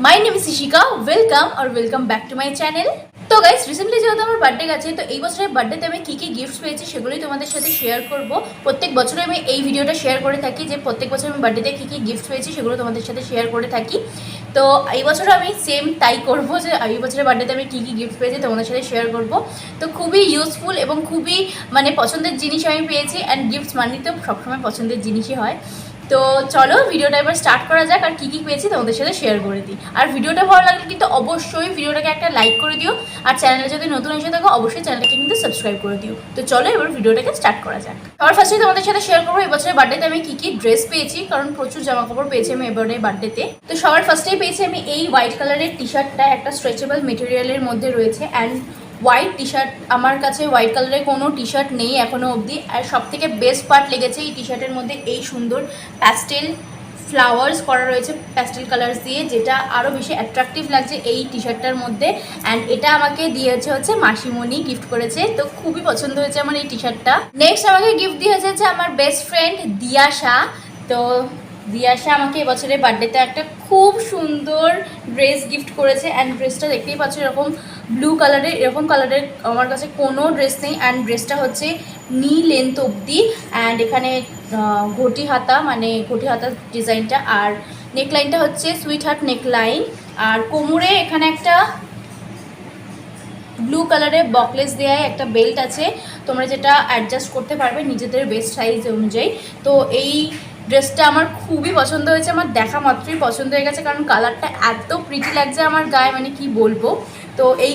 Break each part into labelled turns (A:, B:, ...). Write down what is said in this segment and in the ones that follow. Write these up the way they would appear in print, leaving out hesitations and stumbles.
A: My name is Ishika. Welcome back to my channel. তো guys, recently যেহেতু আমার birthday গেছে, তো এই বছরের বার্থডেতে আমি কী কী গিফটস পেয়েছি সেগুলোই তোমাদের সাথে শেয়ার করব। প্রত্যেক বছরে আমি এই ভিডিওটা শেয়ার করে থাকি যে প্রত্যেক বছর আমি বার্থডেতে কী কী গিফটস পেয়েছি সেগুলো তোমাদের সাথে শেয়ার করে থাকি। তো এই বছরও আমি সেম তাই করব, যে এই বছরের বার্থডেতে আমি কী কী গিফট পেয়েছি তোমাদের সাথে শেয়ার করব। তো খুবই ইউজফুল এবং খুবই পছন্দের জিনিস আমি পেয়েছি। অ্যান্ড গিফটস মানে তো সবসময় পছন্দের জিনিসই হয়। তো চলো ভিডিওটা এবার স্টার্ট করা যাক, আর কী কী পেয়েছি তোমাদের সাথে শেয়ার করে দিই। আর ভিডিওটা ভালো লাগলে কিন্তু অবশ্যই ভিডিওটাকে একটা লাইক করে দিও, আর চ্যানেলে যদি নতুন এসে থাকো অবশ্যই চ্যানেলটাকে কিন্তু সাবস্ক্রাইব করে দিও। তো চলো এবার ভিডিওটাকে স্টার্ট করা যাক। সবার ফার্স্টে তোমাদের সাথে শেয়ার করবো এবছরের বার্থডেতে আমি কী কী ড্রেস পেয়েছি, কারণ প্রচুর জামা কাপড় পেয়েছি আমি এবারে বার্থডেতে। তো সবার ফার্স্টেই পেয়েছি আমি এই হোয়াইট কালারের টি শার্টটা, একটা স্ট্রেচেবল মেটেরিয়ালের মধ্যে রয়েছে। অ্যান্ড হোয়াইট টি শার্ট, আমার কাছে হোয়াইট কালারের কোনো টি শার্ট নেই এখনও অবধি। আর সবথেকে বেস্ট পার্ট লেগেছে এই টি শার্টের মধ্যে এই সুন্দর প্যাস্টেল ফ্লাওয়ার্স করা রয়েছে প্যাস্টেল কালার্স দিয়ে, যেটা আরও বেশি অ্যাট্রাকটিভ লাগছে এই টি শার্টটার মধ্যে। অ্যান্ড এটা আমাকে দিয়েছে হচ্ছে মাসিমণি, গিফট করেছে। তো খুবই পছন্দ হয়েছে আমার এই টি শার্টটা। নেক্সট আমাকে গিফট দিয়েছে হচ্ছে আমার বেস্ট ফ্রেন্ড দিয়াশা। তো দিয়াশা আমাকে এবছরের বার্থডেতে একটা খুব সুন্দর ড্রেস গিফট করেছে। অ্যান্ড ড্রেসটা দেখতেই পাচ্ছ এরকম ব্লু কালারের, এরকম কালারের আমার কাছে কোনো ড্রেস নেই। অ্যান্ড ড্রেসটা হচ্ছে নি লেন্থ অবধি, অ্যান্ড এখানে ঘটি হাতা, ঘটি হাতা ডিজাইনটা, আর নেকলাইনটা হচ্ছে সুইট হার্ট নেকলাইন। আর কোমরে এখানে একটা ব্লু কালারের বকলেস দেওয়া একটা বেল্ট আছে, তোমরা যেটা অ্যাডজাস্ট করতে পারবে নিজেদের বেস্ট সাইজ অনুযায়ী। তো এই ড্রেসটা আমার খুবই পছন্দ হয়েছে, আমার দেখা মাত্রই পছন্দ হয়ে গেছে, কারণ কালারটা এত প্রিটি লাগছে আমার গায়ে, কি বলবো। তো এই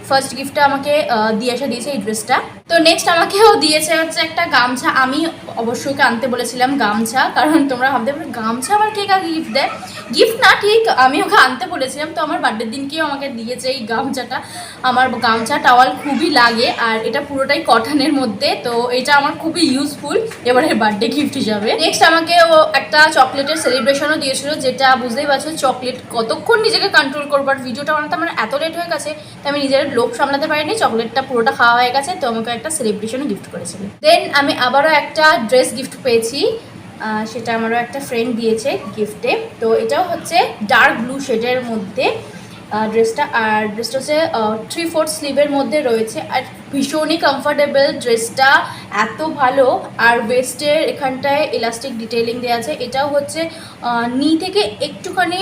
A: ফার্স্ট গিফটটা আমাকে দিয়াশা দিয়েছে এই ড্রেসটা। তো নেক্সট আমাকেও দিয়েছে হচ্ছে একটা গামছা। আমি অবশ্যই ওকে আনতে বলেছিলাম গামছা, কারণ তোমরা ভাবতে পারো গামছা আমার কে কাকে গিফট দেয়। গিফট না ঠিক, আমি ওকে আনতে বলেছিলাম। তো আমার বার্থডের দিনকেও আমাকে দিয়েছে এই গামছাটা। আমার গামছা টাওয়াল খুবই লাগে, আর এটা পুরোটাই কটনের মধ্যে। তো এটা আমার খুবই ইউজফুল এবারে বার্থডে গিফট হিসাবে। নেক্সট আমাকে ও একটা চকলেটের সেলিব্রেশনও দিয়েছিল, যেটা বুঝতেই পারছো চকলেট কতক্ষণ নিজেকে কন্ট্রোল করবো। আর ভিডিওটা বানাতে আমার এত লেট হয়ে গেছে, তাই আমি নিজের লোভ সামলাতে পারিনি, চকলেটটা পুরোটা খাওয়া হয়ে গেছে। তো আমাকে একটা সেলিব্রেশনও গিফট করেছিল। দেন আমি আবারও একটা ড্রেস গিফট পেয়েছি, সেটা আমারও একটা ফ্রেন্ড দিয়েছে গিফটে। তো এটাও হচ্ছে ডার্ক ব্লু শেডের মধ্যে ড্রেসটা। আর ড্রেসটা হচ্ছে 3/4 স্লিভের মধ্যে রয়েছে, আর ভীষণই কমফোর্টেবল ড্রেসটা, এত ভালো। আর ওয়েস্টের এখানটায় ইলাস্টিক ডিটেলিং দেওয়া আছে। এটাও হচ্ছে নি থেকে একটুখানি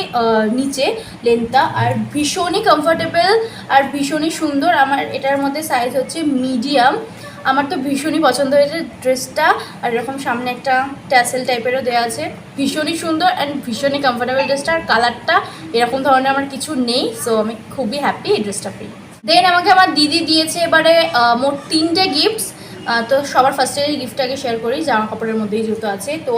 A: নিচে লেন্থটা, আর ভীষণই কমফোর্টেবল আর ভীষণই সুন্দর। আমার এটার মধ্যে সাইজ হচ্ছে মিডিয়াম। আমার তো ভীষণই পছন্দ হয়েছে ড্রেসটা। আর এরকম সামনে একটা ট্যাসেল টাইপেরও দেওয়া আছে, ভীষণই সুন্দর অ্যান্ড ভীষণই কমফোর্টেবল ড্রেসটা। আর কালারটা এরকম ধরনের আমার কিছু নেই, সো আমি খুবই হ্যাপি এই ড্রেসটা পেয়ে। দেন আমাকে আমার দিদি দিয়েছে এবারে মোট 3টে গিফটস। তো সবার ফার্স্টে গিফটটাকে শেয়ার করি, জামা কাপড়ের মধ্যেই যেহেতু আছে। তো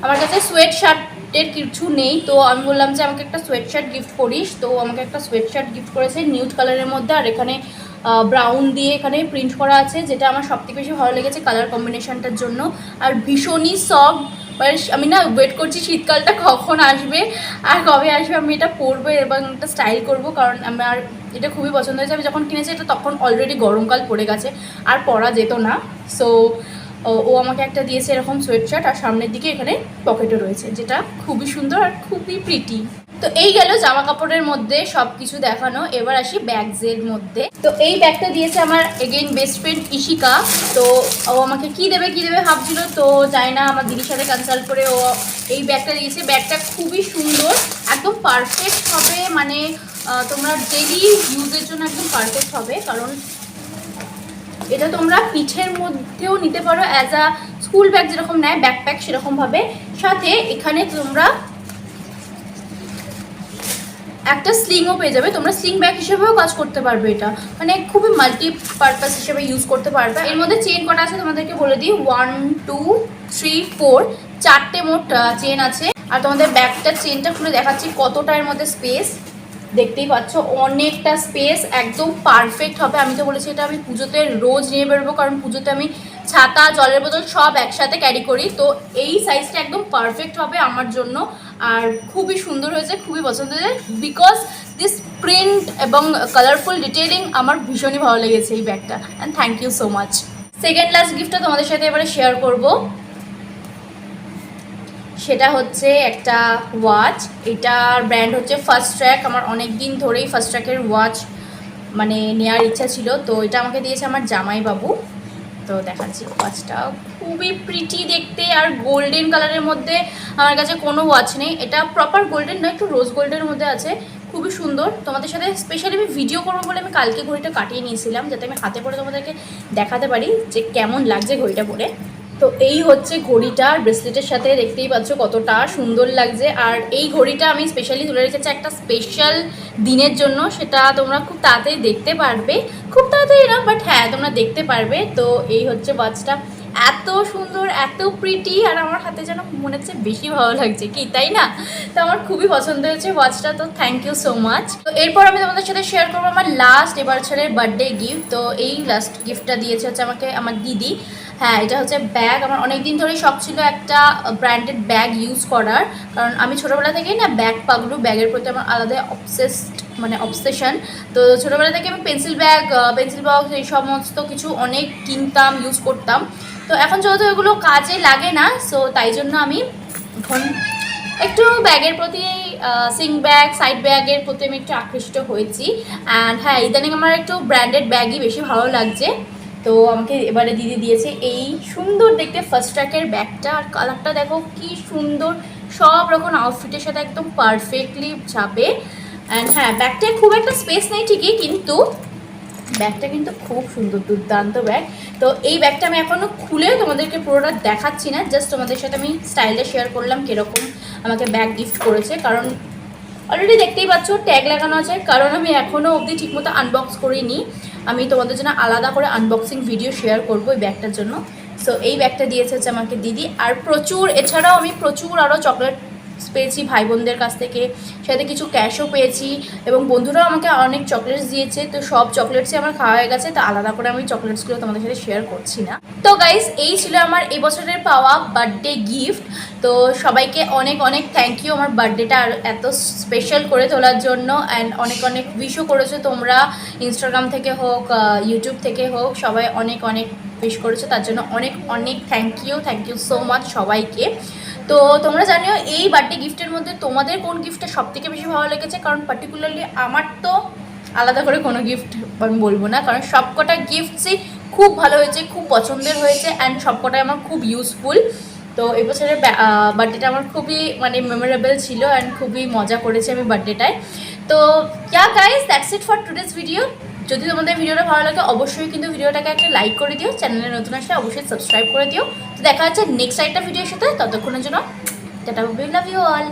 A: আমার কাছে সোয়েট শার্টের কিছু নেই, তো আমি বললাম যে আমাকে একটা সোয়েট শার্ট গিফট করিস। তো আমাকে একটা সোয়েট শার্ট গিফট করেছে নিউড কালারের মধ্যে, আর এখানে ব্রাউন দিয়ে এখানে প্রিন্ট করা আছে, যেটা আমার সবথেকে বেশি ভালো লেগেছে কালার কম্বিনেশনটার জন্য। আর ভীষণই সফট, আমি না ওয়েট করছি শীতকালটা কখন আসবে আর কবে আসবে আমি এটা পরবো এবং একটা স্টাইল করব, কারণ আমার এটা খুবই পছন্দ হয়েছে। আমি যখন কিনেছি এটা তখন অলরেডি গরমকাল পড়ে গেছে, আর পরা যেত না। সো ও আমাকে একটা দিয়েছে এরকম সোয়েট শার্ট, আর সামনের দিকে এখানে পকেটও রয়েছে, যেটা খুবই সুন্দর আর খুবই প্রিটি। তো এই গেল জামা কাপড়ের মধ্যে সব কিছু দেখানো। এবার আসি ব্যাগসের মধ্যে। তো এই ব্যাগটা দিয়েছে আমার এগেইন বেস্ট ফ্রেন্ড ইশিকা। তো ও আমাকে কি দেবে ভাবছিল, তো জানি না, আমার দিদির সাথে কনসাল্ট করে ও এই ব্যাগটা দিয়েছে। ব্যাগটা খুবই সুন্দর, একদম পারফেক্ট হবে, তোমরা ডেইলি ইউজের জন্য একদম পারফেক্ট হবে, কারণ এটা তোমরা পিঠের মধ্যেও নিতে পারো অ্যাজ আ স্কুল ব্যাগ, যেরকম নেয় ব্যাকপ্যাক সেরকমভাবে। সাথে এখানে তোমরা একটা স্লিংও পেয়ে যাবে, তোমরা স্লিং ব্যাগ হিসেবেও কাজ করতে পারবে। এটা খুবই মাল্টি পারপাস হিসেবে ইউজ করতে পারবে। এর মধ্যে চেন কটা আছে তোমাদেরকে বলে দিই, 1 2 3 4, 4টে মোট চেন আছে। আর তোমাদের ব্যাগটার চেনটা খুলে দেখাচ্ছি কতটা এর মধ্যে স্পেস, দেখতেই পাচ্ছ অনেকটা স্পেস, একদম পারফেক্ট হবে। আমি তো বলেছি এটা আমি পুজোতে রোজ নিয়ে বেরোবো, কারণ পুজোতে আমি ছাতা জলের বোতল সব একসাথে ক্যারি করি। তো এই সাইজটা একদম পারফেক্ট হবে আমার জন্য, আর খুবই সুন্দর হয়েছে, খুবই পছন্দ হয়েছে, বিকজ দিস প্রিন্ট এবং কালারফুল ডিটেলিং আমার ভীষণই ভালো লেগেছে এই ব্যাগটা। And thank you so much. Second last গিফটটা তোমাদের সাথে এবারে শেয়ার করবো। সেটা হচ্ছে একটা ওয়াচ। এটার ব্র্যান্ড হচ্ছে ফার্স্ট ট্র্যাক। আমার অনেক দিন ধরেই ফার্স্ট ট্র্যাকের ওয়াচ মানে নেওয়ার ইচ্ছা ছিল, তো এটা আমাকে দিয়েছে আমার জামাইবাবু। তো দেখাচ্ছি ওয়াচটা, খুবই প্রিটি দেখতে আর গোল্ডেন কালারের মধ্যে। আমার কাছে কোনো ওয়াচ নেই, এটা প্রপার গোল্ডেন নয়, একটু রোজ গোল্ডের মধ্যে আছে, খুবই সুন্দর। তোমাদের সাথে স্পেশালি আমি ভিডিও করবো বলে আমি কালকে ঘড়িটা কাটিয়ে নিয়েছিলাম, যাতে আমি হাতে পরে তোমাদেরকে দেখাতে পারি যে কেমন লাগছে ঘড়িটা পরে। তো এই হচ্ছে ঘড়িটা, ব্রেসলেটের সাথে দেখতেই পাচ্ছ কতটা সুন্দর লাগছে। আর এই ঘড়িটা আমি স্পেশালি তুলে রেখেছি একটা স্পেশাল দিনের জন্য, সেটা তোমরা খুব তাড়াতাড়ি দেখতে পারবে। খুব তাড়াতাড়ি না, বাট হ্যাঁ তোমরা দেখতে পারবে। তো এই হচ্ছে ওয়াচটা, এত সুন্দর, এত প্রিটি, আর আমার হাতে যেন মনে হচ্ছে বেশি ভালো লাগছে কি, তাই না? তো আমার খুবই পছন্দ হয়েছে ওয়াচটা, তো থ্যাংক ইউ সো মাচ। তো এরপর আমি তোমাদের সাথে শেয়ার করবো আমার লাস্ট এবছরের বার্থডে গিফট। তো এই লাস্ট গিফটটা দিয়েছে হচ্ছে আমাকে আমার দিদি। হ্যাঁ, এটা হচ্ছে ব্যাগ। আমার অনেক দিন ধরেই শখ ছিল একটা ব্র্যান্ডেড ব্যাগ ইউজ করার, কারণ আমি ছোটোবেলা থেকেই না ব্যাগ পাগলু, ব্যাগের প্রতি আমার আলাদা অবসেশন। তো ছোটোবেলা থেকে আমি পেন্সিল ব্যাগ, পেন্সিল বক্স এই সমস্ত কিছু অনেক কিনতাম, ইউজ করতাম। তো এখন যেহেতু এগুলো কাজে লাগে না, সো তাই জন্য আমি এখন একটু ব্যাগের প্রতি, সিং ব্যাগ, সাইড ব্যাগের প্রতি আমি একটু আকৃষ্ট হয়েছি। অ্যান্ড হ্যাঁ, ইদানিং আমার একটু ব্র্যান্ডেড ব্যাগই বেশি ভালো লাগছে। তো আমাকে এবারে দিদি দিয়েছে এই সুন্দর দেখতে ফার্স্ট ট্র্যাকের ব্যাগটা। আর কালারটা দেখো কি সুন্দর, সব রকম আউটফিটের সাথে একদম পারফেক্টলি যাবে। অ্যান্ড হ্যাঁ, ব্যাগটায় খুব একটা স্পেস নেই ঠিকই, কিন্তু ব্যাগটা কিন্তু খুব সুন্দর, দুর্দান্ত ব্যাগ। তো এই ব্যাগটা আমি এখনও খুলে তোমাদেরকে পুরোটা দেখাচ্ছি না, জাস্ট তোমাদের সাথে আমি স্টাইলটা শেয়ার করলাম কীরকম আমাকে ব্যাগ গিফট করেছে। কারণ অলরেডি দেখতেই পাচ্ছ ট্যাগ লাগানো আছে, কারণ আমি এখনও অবধি ঠিকমতো আনবক্স করিনি। আমি তোমাদের জন্য আলাদা করে আনবক্সিং ভিডিও শেয়ার করবো এই ব্যাগটার জন্য। সো এই ব্যাগটা দিয়েছে হচ্ছে আমাকে দিদি। আর প্রচুর, এছাড়াও আমি প্রচুর আরও চকলেট পেয়েছি ভাই বোনদের কাছ থেকে, সাথে কিছু ক্যাশও পেয়েছি, এবং বন্ধুরাও আমাকে অনেক চকলেটস দিয়েছে। তো সব চকলেটসই আমার খাওয়া হয়ে গেছে, তো আলাদা করে আমি চকলেটসগুলো তোমাদের সাথে শেয়ার করছি না। তো গাইস, এই ছিল আমার এই বছরের পাওয়া বার্থডে গিফট। তো সবাইকে অনেক অনেক থ্যাংক ইউ আমার বার্থডেটা আর এত স্পেশাল করে তোলার জন্য। অ্যান্ড অনেক অনেক উইশও করেছো তোমরা, ইনস্টাগ্রাম থেকে হোক, ইউটিউব থেকে হোক, সবাই অনেক অনেক উইশ করেছো, তার জন্য অনেক অনেক থ্যাংক ইউ সো মাচ সবাইকে। তো তোমরা জানিও এই বার্থডে গিফটের মধ্যে তোমাদের কোন গিফটটা সবথেকে বেশি ভালো লেগেছে। কারণ পার্টিকুলারলি আমার তো আলাদা করে কোনো গিফট আমি বলবো না, কারণ সবকটা গিফটসই খুব ভালো হয়েছে, খুব পছন্দের হয়েছে, অ্যান্ড সবকটাই আমার খুব ইউজফুল। তো এবছরের বার্থডেটা আমার খুবই মানে মেমোরেবল ছিল, অ্যান্ড খুবই মজা করেছি আমি বার্থডেটায়। তো guys, that's it for today's video. যদি তোমাদের ভিডিওটা ভালো লাগে অবশ্যই কিন্তু ভিডিওটাকে একটা লাইক করে দিও, চ্যানেলে নতুন আসলে অবশ্যই সাবস্ক্রাইব করে দিও। তো দেখা হচ্ছে নেক্সট একটা ভিডিওর সাথে, ততক্ষণের জন্য টাটা, লাভ ইউ অল।